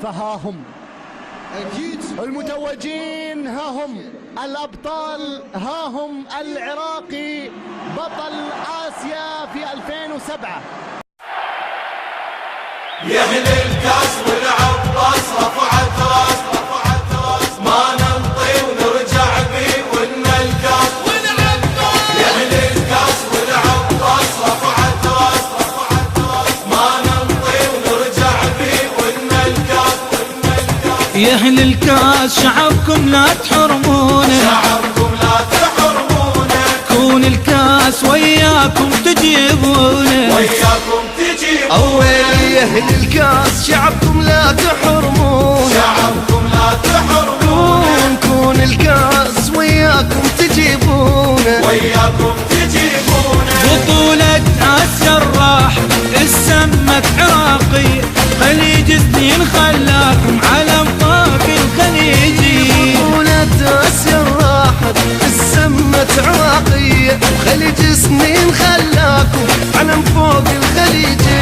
فها هم المتوجين، ها هم الأبطال، ها هم العراقي بطل آسيا في 2007. يا أهل الكاس والعباس رفعت راس ما ننطي ونرجع بيه وإن الكاس يا أهل الكاس والعباس رفعت راس ما ننطي ونرجع بيه وإن الكاس يا أهل الكاس شعبكم لا تحرمونه، شعبكم لا تحرمونه، كون الكاس وياكم تجيبونه، وياكم تجيبونه. أول يا أهل الكاس شعبكم لا تحرمونه، شعبكم لا تحرمونه، كون الكاس وياكم تجيبونه، وياكم تجيبونه. بطولة آسيا الراح السمت عراقي، خليج سنين خلاكم علم فوق الخليجي. بطولة آسيا راحت السمت عراقية، خليج سنين خلاكم علم فوق الخليجي.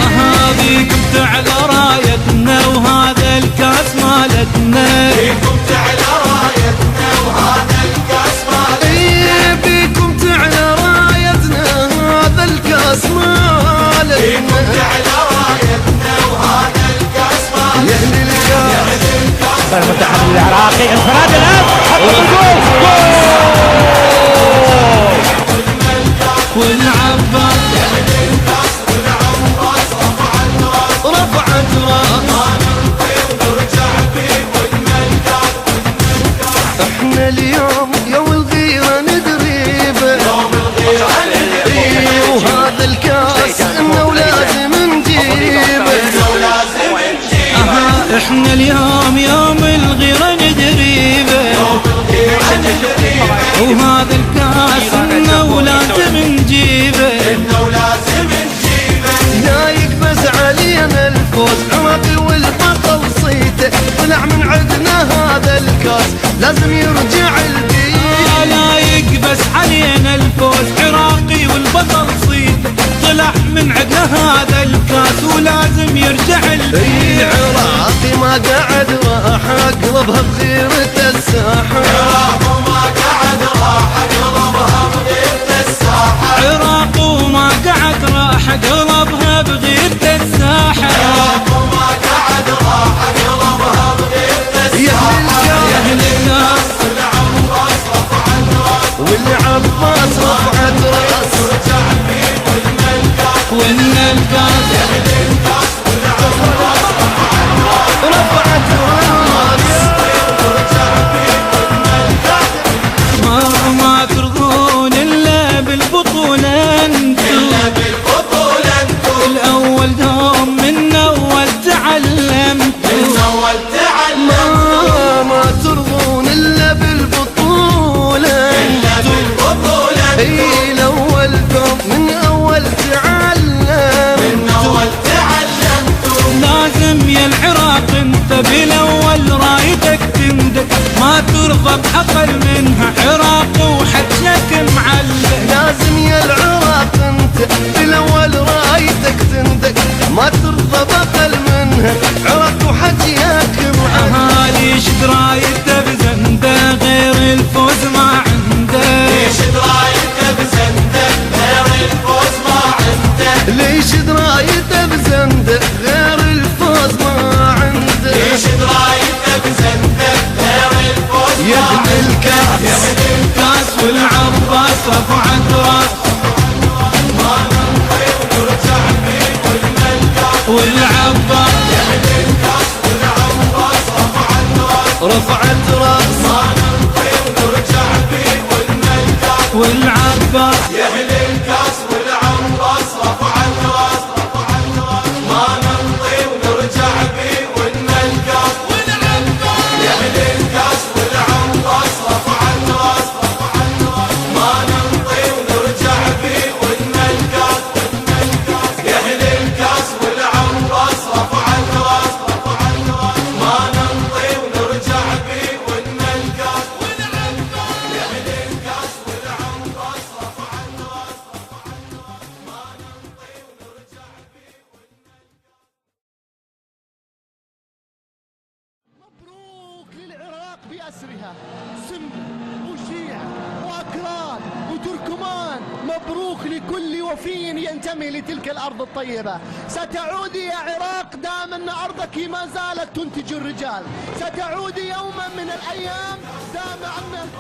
بيكم تعلى رايتنا وهذا الكاس مالتنا، بيكم تعلى رايتنا وهذا الكاس مالتنا، بيكم تعلى رايتنا هذا الكاس مالتنا، بيكم تعلى رايتنا وهذا الكاس مالتنا. يا أهل الكاس المنتخب العراقي انفراد الآن حط الجول، والعباس رفعت راس احنا اليوم يوم الغيرة ندريبه، وهذا الكاس انه لازم نجيبه، احنا اليوم يوم الغيرة ندريبه، وهذا الكاس انه لازم نجيبه. لا يقبز علينا الفوز عراقي والبطل صيته، طلع من عندنا هذا الكاس لازم يرجع البيت. لا يقبس علينا الفوز عراقي والبطل صيته، طلع من عندنا هذا الكاس ولازم يرجع البيت. عراقي ما قعد راح قلبها بغيرة الساحة، عراق وما قعد راح قلبها بغيرة الساحة، عراق وما قعد راح قلبها بغيرة الساحة. عراق وما قعد راح قلبها بغيرة الساحة. يا أهل الكاس والعباس رفعت راس والعباس رفعت راس ورجع بيه وإن الكاس وإن الكاس رفعت راس ما ترضون إلا بالبطولة انتو، إلا بالبطولة انتو، الأول دوم من أول تعلمتوا، من أول تعلمتوا، ما ترضون الا بالبطولة، إلا بالبطولة اي الاول دوم من اول تعلم، من أول تعلمتوا. لازم يا العراق انت بالأول رايتك تندك، ما ترضى بأقل منها عراق وحجك معلق. لازم يا العراق انت بالاول رايتك تندك، ما ترضى بقل منها عراق وحجيك معاه. ليش درايته بزنده غير الفوز ما عنده، ليش درايته بزنده غير الفوز ما عنده، ليش درايته بزنده غير الفوز ما عنده، ليش درايته بزنده غير الفوز يا ما أهل عنده. الكاس الكاس والعباس رفعت راس ما ننطي ونرجع بيه وإن الكاس والعباس الكاس والعباس رفعت راس رفعت راس ما ننطي ونرجع بيه وإن الكاس والعباس يا أهل الكاس والعباس رفعت راس ما ننطي ونرجع بيه وإن الكاس يا أهل الكاس والعباس رفعت راس ما ننطي ونرجع بيه وإن الكاس يا أهل الكاس والعباس رفعت راس ما ننطي ونرجع بيه وإن بأسرها سنة وشيعة وأكراد وتركمان. مبروك لكل وفي ينتمي لتلك الأرض الطيبة. ستعودي يا عراق دام أن أرضك ما زالت تنتج الرجال. ستعودي يوما من الأيام دام أن